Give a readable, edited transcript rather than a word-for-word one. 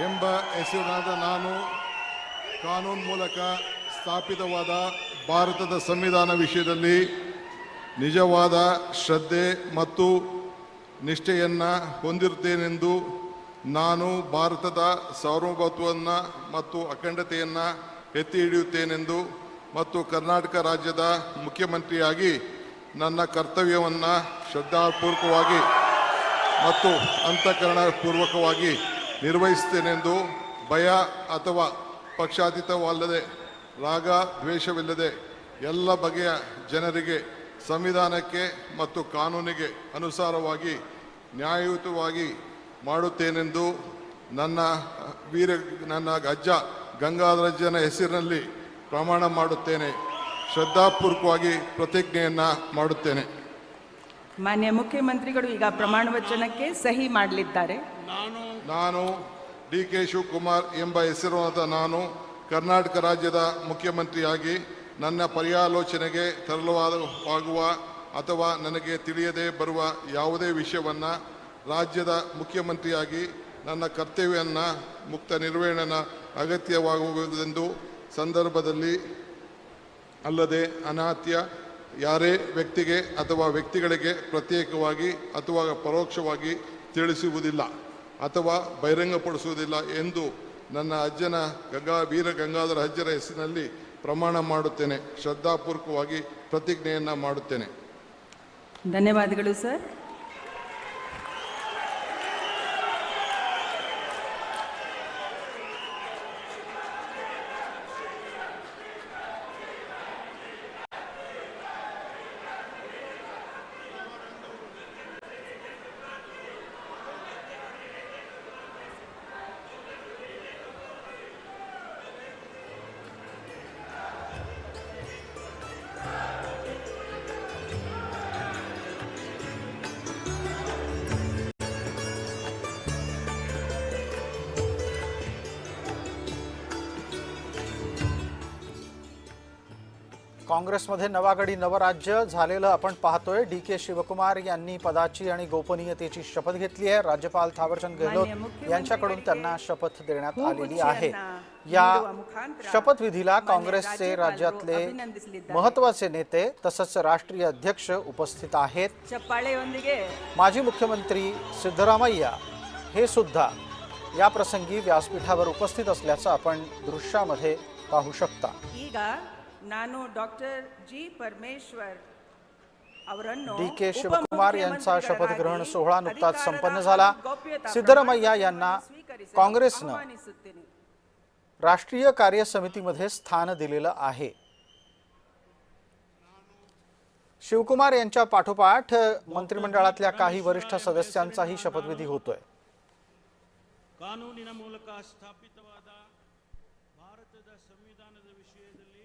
ಎಂಬ ಹೆಸರಿನಾದ ನಾನು ಕಾನೂನು ಮೂಲಕ ಸ್ಥಾಪಿತವಾದ ಭಾರತದ ಸಂವಿಧಾನ ವಿಷಯದಲ್ಲಿ ನಿಜವಾದ ಶ್ರದ್ಧೆ ಮತ್ತು ನಿಷ್ಠೆಯನ್ನು ಹೊಂದಿರುತ್ತೇನೆಂದು ನಾನು ಭಾರತದ ಸಾರ್ವಭೌಮತ್ವವನ್ನು ಮತ್ತು ಅಖಂಡತೆಯನ್ನು ಎತ್ತಿ ಹಿಡಿಯುತ್ತೇನೆಂದು ಮತ್ತು ಕರ್ನಾಟಕ ರಾಜ್ಯದ ಮುಖ್ಯಮಂತ್ರಿಯಾಗಿ ನನ್ನ ಕರ್ತವ್ಯವನ್ನು ಶ್ರದ್ಧಾಪೂರ್ವಕವಾಗಿ ಮತ್ತು ಅಂತಃಕರಣಪೂರ್ವಕವಾಗಿ ನಿರ್ವಹಿಸುತ್ತೇನೆಂದು ಭಯ ಅಥವಾ ಪಕ್ಷಾತೀತವಲ್ಲದೆ ರಾಗ ದ್ವೇಷವಿಲ್ಲದೆ ಎಲ್ಲ ಬಗೆಯ ಜನರಿಗೆ ಸಂವಿಧಾನಕ್ಕೆ ಮತ್ತು ಕಾನೂನಿಗೆ ಅನುಸಾರವಾಗಿ ನ್ಯಾಯಯುತವಾಗಿ ಮಾಡುತ್ತೇನೆಂದು ನನ್ನ ಅಜ್ಜ ಗಂಗಾಧರಜ್ಜನ ಹೆಸರಿನಲ್ಲಿ ಪ್ರಮಾಣ ಮಾಡುತ್ತೇನೆ. ಶ್ರದ್ಧಾಪೂರ್ವಕವಾಗಿ ಪ್ರತಿಜ್ಞೆಯನ್ನು ಮಾಡುತ್ತೇನೆ. ಮಾನ್ಯ ಮುಖ್ಯಮಂತ್ರಿಗಳು ಈಗ ಪ್ರಮಾಣ ವಚನಕ್ಕೆ ಸಹಿ ಮಾಡಲಿದ್ದಾರೆ. ನಾನು ಡಿ.ಕೆ. ಶಿವಕುಮಾರ್ ಎಂಬ ಹೆಸರಾದ ನಾನು ಕರ್ನಾಟಕ ರಾಜ್ಯದ ಮುಖ್ಯಮಂತ್ರಿಯಾಗಿ ನನ್ನ ಪರ್ಯಾಲೋಚನೆಗೆ ತರಲಾಗುವ ಅಥವಾ ನನಗೆ ತಿಳಿಯದೇ ಬರುವ ಯಾವುದೇ ವಿಷಯವನ್ನು ರಾಜ್ಯದ ಮುಖ್ಯಮಂತ್ರಿಯಾಗಿ ನನ್ನ ಕರ್ತವ್ಯವನ್ನು ಮುಕ್ತ ನಿರ್ವಹಣೆಯ ಅಗತ್ಯವಾಗುವುದೆಂದು ಸಂದರ್ಭದಲ್ಲಿ ಅಲ್ಲದೆ ಅನಾತ್ಯ ಯಾರೇ ವ್ಯಕ್ತಿಗೆ ಅಥವಾ ವ್ಯಕ್ತಿಗಳಿಗೆ ಪ್ರತ್ಯೇಕವಾಗಿ ಅಥವಾ ಪರೋಕ್ಷವಾಗಿ ತಿಳಿಸುವುದಿಲ್ಲ ಅಥವಾ ಬಹಿರಂಗಪಡಿಸುವುದಿಲ್ಲ ಎಂದು ನನ್ನ ಅಜ್ಜನ ವೀರ ಗಂಗಾಧರ ಅಜ್ಜರ ಹೆಸರಿನಲ್ಲಿ ಪ್ರಮಾಣ ಮಾಡುತ್ತೇನೆ. ಶ್ರದ್ಧಾಪೂರ್ವಕವಾಗಿ ಪ್ರತಿಜ್ಞೆಯನ್ನು ಮಾಡುತ್ತೇನೆ. ಧನ್ಯವಾದಗಳು ಸರ್. काँग्रेसमध्ये नवागडी नवराज्य झालेलं आपण पाहतोय. डी.के. शिवकुमार यांनी पदाची आणि गोपनीयतेची शपथ घेतली आहे. राज्यपाल थावरचंद गेहलोत यांच्याकडून त्यांना शपथ देण्यात आलेली आहे. या शपथविधीला काँग्रेसचे राज्यातले महत्त्वाचे नेते तसंच राष्ट्रीय अध्यक्ष उपस्थित आहेत. माजी मुख्यमंत्री सिद्धरामय्या हे सुद्धा या प्रसंगी व्यासपीठावर उपस्थित असल्याचं आपण दृश्यामध्ये पाहू शकता. ನಾನು ಡಾಕ್ಟರ್ ಜಿ ಪರಮೇಶ್ವರ್ ಅವರನ್ನು डी.के. शिवकुमार यांचा शपथ ग्रहण सोहळा नुकताच संपन्न झाला. सिद्धरामय्या यांना काँग्रेसनं राष्ट्रीय कार्य समितीमध्ये स्थान दिलेलं आहे. शिवकुमार यांच्या पाठोपाठ मंत्रिमंडळातल्या काही वरिष्ठ सदस्यांचाही शपथविधी होतोय. ಕಾನೂನಿನ ಮೂಲಕ ಸ್ಥಾಪಿತವಾದ ಭಾರತದ ಸಂವಿಧಾನದ ವಿಷಯದಲ್ಲಿ